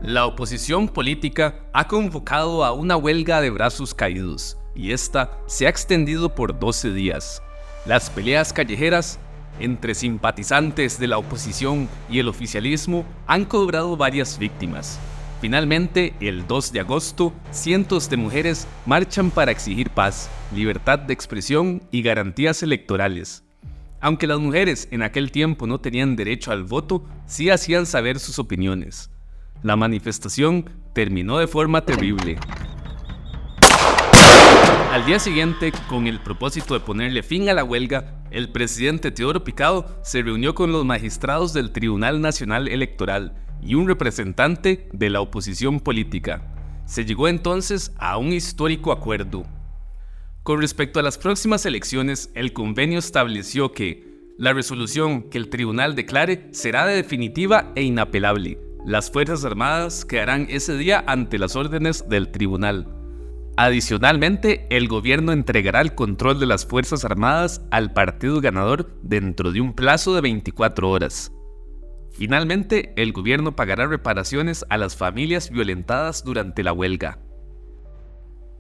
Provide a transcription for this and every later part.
La oposición política ha convocado a una huelga de brazos caídos y esta se ha extendido por 12 días. Las peleas callejeras entre simpatizantes de la oposición y el oficialismo han cobrado varias víctimas. Finalmente, el 2 de agosto, cientos de mujeres marchan para exigir paz, libertad de expresión y garantías electorales. Aunque las mujeres en aquel tiempo no tenían derecho al voto, sí hacían saber sus opiniones. La manifestación terminó de forma terrible. Al día siguiente, con el propósito de ponerle fin a la huelga, el presidente Teodoro Picado se reunió con los magistrados del Tribunal Nacional Electoral y un representante de la oposición política. Se llegó entonces a un histórico acuerdo. Con respecto a las próximas elecciones, el convenio estableció que la resolución que el tribunal declare será definitiva e inapelable. Las Fuerzas Armadas quedarán ese día ante las órdenes del tribunal. Adicionalmente, el gobierno entregará el control de las Fuerzas Armadas al partido ganador dentro de un plazo de 24 horas. Finalmente, el gobierno pagará reparaciones a las familias violentadas durante la huelga.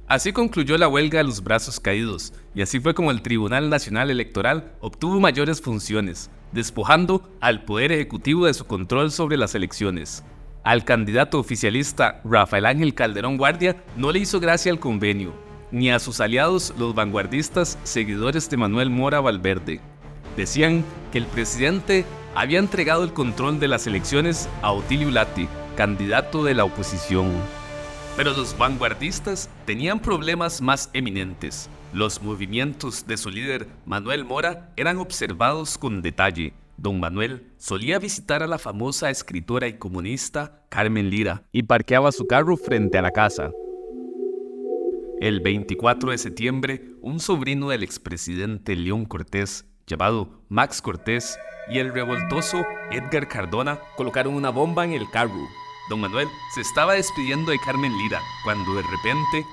Así concluyó la huelga de los brazos caídos, y así fue como el Tribunal Nacional Electoral obtuvo mayores funciones, despojando al Poder Ejecutivo de su control sobre las elecciones. Al candidato oficialista Rafael Ángel Calderón Guardia no le hizo gracia el convenio, ni a sus aliados los vanguardistas seguidores de Manuel Mora Valverde. Decían que el presidente había entregado el control de las elecciones a Otilio Ulate, candidato de la oposición. Pero los vanguardistas tenían problemas más eminentes. Los movimientos de su líder Manuel Mora eran observados con detalle. Don Manuel solía visitar a la famosa escritora y comunista Carmen Lira y parqueaba su carro frente a la casa. El 24 de septiembre, un sobrino del expresidente León Cortés, llamado Max Cortés, y el revoltoso Edgar Cardona colocaron una bomba en el carro. Don Manuel se estaba despidiendo de Carmen Lira cuando de repente...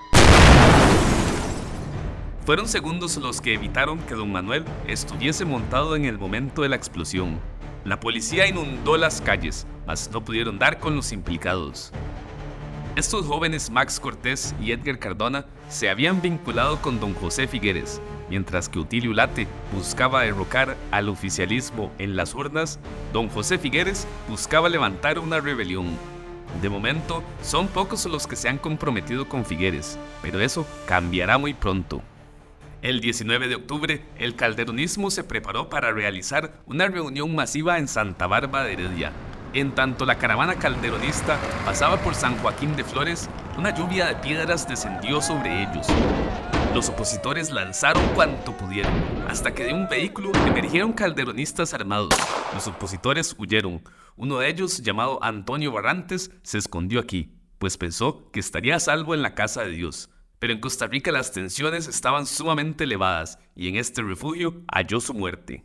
Fueron segundos los que evitaron que don Manuel estuviese montado en el momento de la explosión. La policía inundó las calles, mas no pudieron dar con los implicados. Estos jóvenes Max Cortés y Edgar Cardona se habían vinculado con don José Figueres, mientras que Otilio Ulate buscaba derrocar al oficialismo en las urnas. Don José Figueres buscaba levantar una rebelión. De momento, son pocos los que se han comprometido con Figueres, pero eso cambiará muy pronto. El 19 de octubre, el calderonismo se preparó para realizar una reunión masiva en Santa Bárbara de Heredia. En tanto la caravana calderonista pasaba por San Joaquín de Flores, una lluvia de piedras descendió sobre ellos. Los opositores lanzaron cuanto pudieron, hasta que de un vehículo emergieron calderonistas armados. Los opositores huyeron. Uno de ellos, llamado Antonio Barrantes, se escondió aquí, pues pensó que estaría a salvo en la casa de Dios. Pero en Costa Rica las tensiones estaban sumamente elevadas y en este refugio halló su muerte.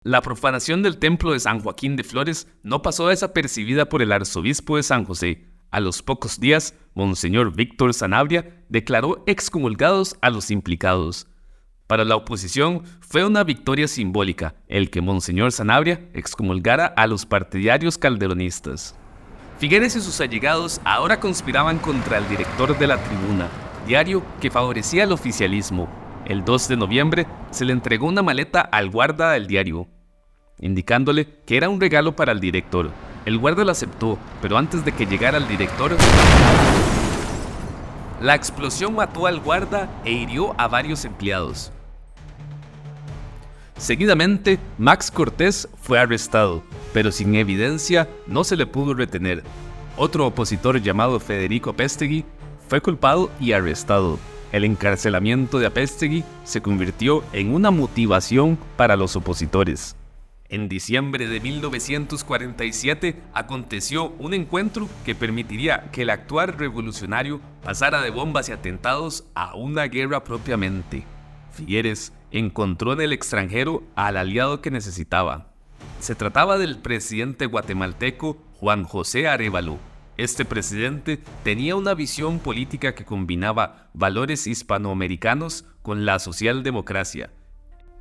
La profanación del templo de San Joaquín de Flores no pasó desapercibida por el arzobispo de San José. A los pocos días, Monseñor Víctor Sanabria declaró excomulgados a los implicados. Para la oposición fue una victoria simbólica el que Monseñor Sanabria excomulgara a los partidarios calderonistas. Figueres y sus allegados ahora conspiraban contra el director de La Tribuna, diario que favorecía al oficialismo. El 2 de noviembre se le entregó una maleta al guarda del diario, indicándole que era un regalo para el director. El guarda la aceptó, pero antes de que llegara el director, la explosión mató al guarda e hirió a varios empleados. Seguidamente, Max Cortés fue arrestado, pero sin evidencia no se le pudo retener. Otro opositor llamado Federico Apéstegui fue culpado y arrestado. El encarcelamiento de Apéstegui se convirtió en una motivación para los opositores. En diciembre de 1947 aconteció un encuentro que permitiría que el actual revolucionario pasara de bombas y atentados a una guerra propiamente. Figueres encontró en el extranjero al aliado que necesitaba. Se trataba del presidente guatemalteco Juan José Arévalo. Este presidente tenía una visión política que combinaba valores hispanoamericanos con la socialdemocracia.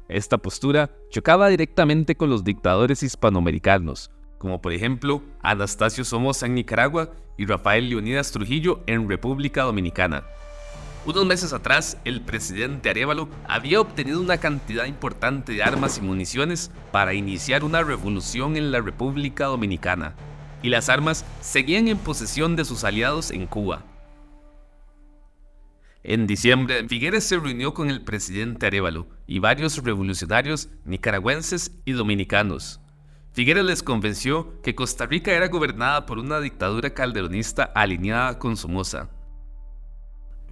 Esta postura chocaba directamente con los dictadores hispanoamericanos. como por ejemplo Anastasio Somoza en Nicaragua y Rafael Leonidas Trujillo en República Dominicana. Unos meses atrás, el presidente Arévalo había obtenido una cantidad importante de armas y municiones para iniciar una revolución en la República Dominicana, y las armas seguían en posesión de sus aliados en Cuba. En diciembre, Figueres se reunió con el presidente Arévalo y varios revolucionarios nicaragüenses y dominicanos. Figueres les convenció que Costa Rica era gobernada por una dictadura calderonista alineada con Somoza.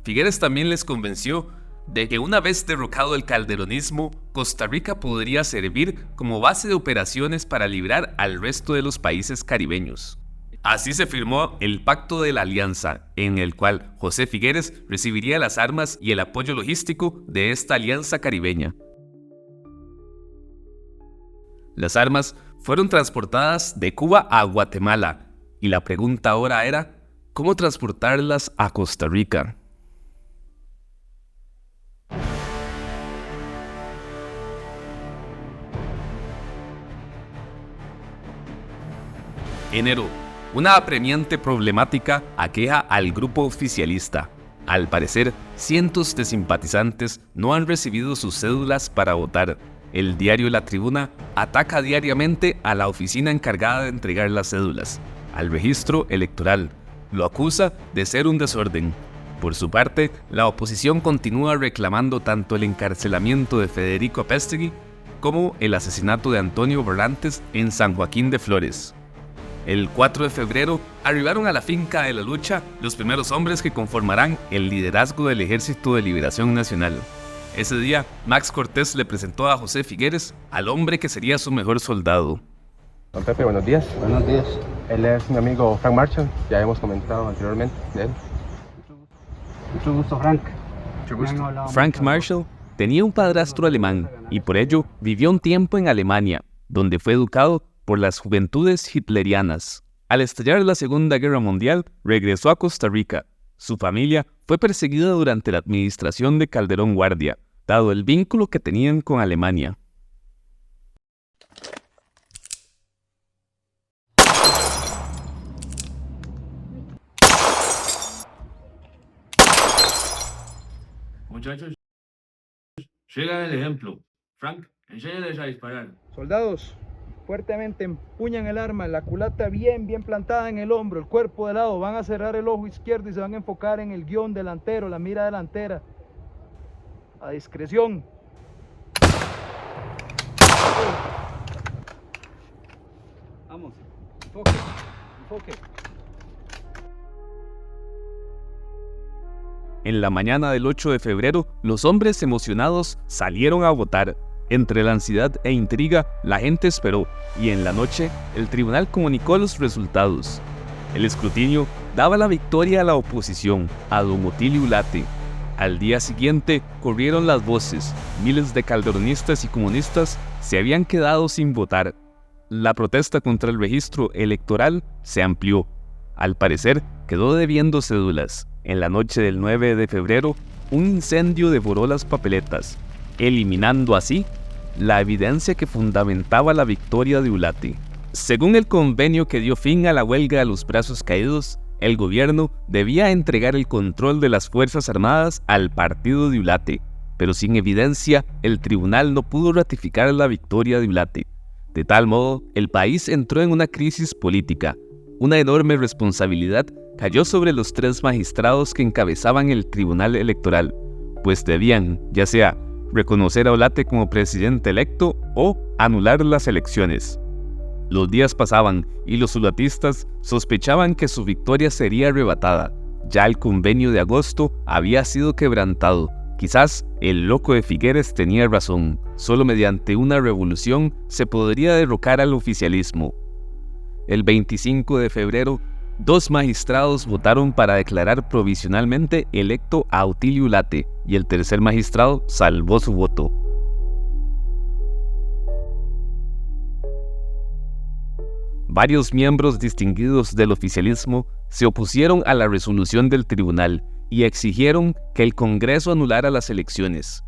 Figueres también les convenció de que una vez derrocado el calderonismo, Costa Rica podría servir como base de operaciones para librar al resto de los países caribeños. Así se firmó el Pacto de la Alianza, en el cual José Figueres recibiría las armas y el apoyo logístico de esta alianza caribeña. Las armas fueron transportadas de Cuba a Guatemala, y la pregunta ahora era, ¿cómo transportarlas a Costa Rica? Enero. Una apremiante problemática aqueja al grupo oficialista. Al parecer, cientos de simpatizantes no han recibido sus cédulas para votar. El diario La Tribuna ataca diariamente a la oficina encargada de entregar las cédulas, al registro electoral. Lo acusa de ser un desorden. Por su parte, la oposición continúa reclamando tanto el encarcelamiento de Federico Apéstegui como el asesinato de Antonio Barrantes en San Joaquín de Flores. El 4 de febrero arribaron a la finca de la lucha los primeros hombres que conformarán el liderazgo del Ejército de Liberación Nacional. Ese día, Max Cortés le presentó a José Figueres al hombre que sería su mejor soldado. Don Pepe, buenos días. Buenos días. Él es mi amigo Frank Marshall, ya hemos comentado anteriormente de él. Mucho gusto, Frank. Mucho gusto. Frank Marshall tenía un padrastro alemán y por ello vivió un tiempo en Alemania, donde fue educado por las juventudes hitlerianas. Al estallar la Segunda Guerra Mundial, regresó a Costa Rica. Su familia fue perseguida durante la administración de Calderón Guardia, dado el vínculo que tenían con Alemania. Muchachos, sigan el ejemplo. Frank, enséñales a disparar. Soldados, fuertemente empuñan el arma, la culata bien plantada en el hombro, el cuerpo de lado, van a cerrar el ojo izquierdo y se van a enfocar en el guión delantero, la mira delantera. A discreción. Vamos, enfoque. En la mañana del 8 de febrero, los hombres emocionados salieron a votar. Entre la ansiedad e intriga, la gente esperó, y en la noche, el tribunal comunicó los resultados. El escrutinio daba la victoria a la oposición, a don Otilio Ulate. Al día siguiente, corrieron las voces. Miles de calderonistas y comunistas se habían quedado sin votar. La protesta contra el registro electoral se amplió. Al parecer, quedó debiendo cédulas. En la noche del 9 de febrero, un incendio devoró las papeletas, eliminando así la evidencia que fundamentaba la victoria de Ulate. Según el convenio que dio fin a la huelga de los brazos caídos, el gobierno debía entregar el control de las Fuerzas Armadas al partido de Ulate, pero sin evidencia, el tribunal no pudo ratificar la victoria de Ulate. De tal modo, el país entró en una crisis política. Una enorme responsabilidad cayó sobre los 3 magistrados que encabezaban el tribunal electoral, pues debían, ya sea, reconocer a Ulate como presidente electo o anular las elecciones. Los días pasaban y los ulatistas sospechaban que su victoria sería arrebatada. Ya el convenio de agosto había sido quebrantado. Quizás el loco de Figueres tenía razón. Solo mediante una revolución se podría derrocar al oficialismo. El 25 de febrero, 2 magistrados votaron para declarar provisionalmente electo a Otilio Ulate y el tercer magistrado salvó su voto. Varios miembros distinguidos del oficialismo se opusieron a la resolución del tribunal y exigieron que el Congreso anulara las elecciones.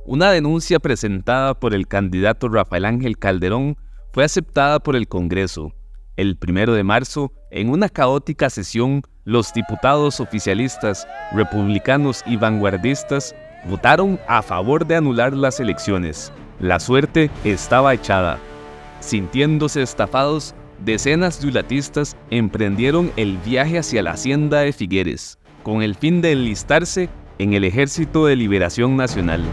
Una denuncia presentada por el candidato Rafael Ángel Calderón fue aceptada por el Congreso. El 1 de marzo, en una caótica sesión, los diputados oficialistas, republicanos y vanguardistas votaron a favor de anular las elecciones. La suerte estaba echada. Sintiéndose estafados, decenas de ulatistas emprendieron el viaje hacia la hacienda de Figueres, con el fin de enlistarse en el Ejército de Liberación Nacional.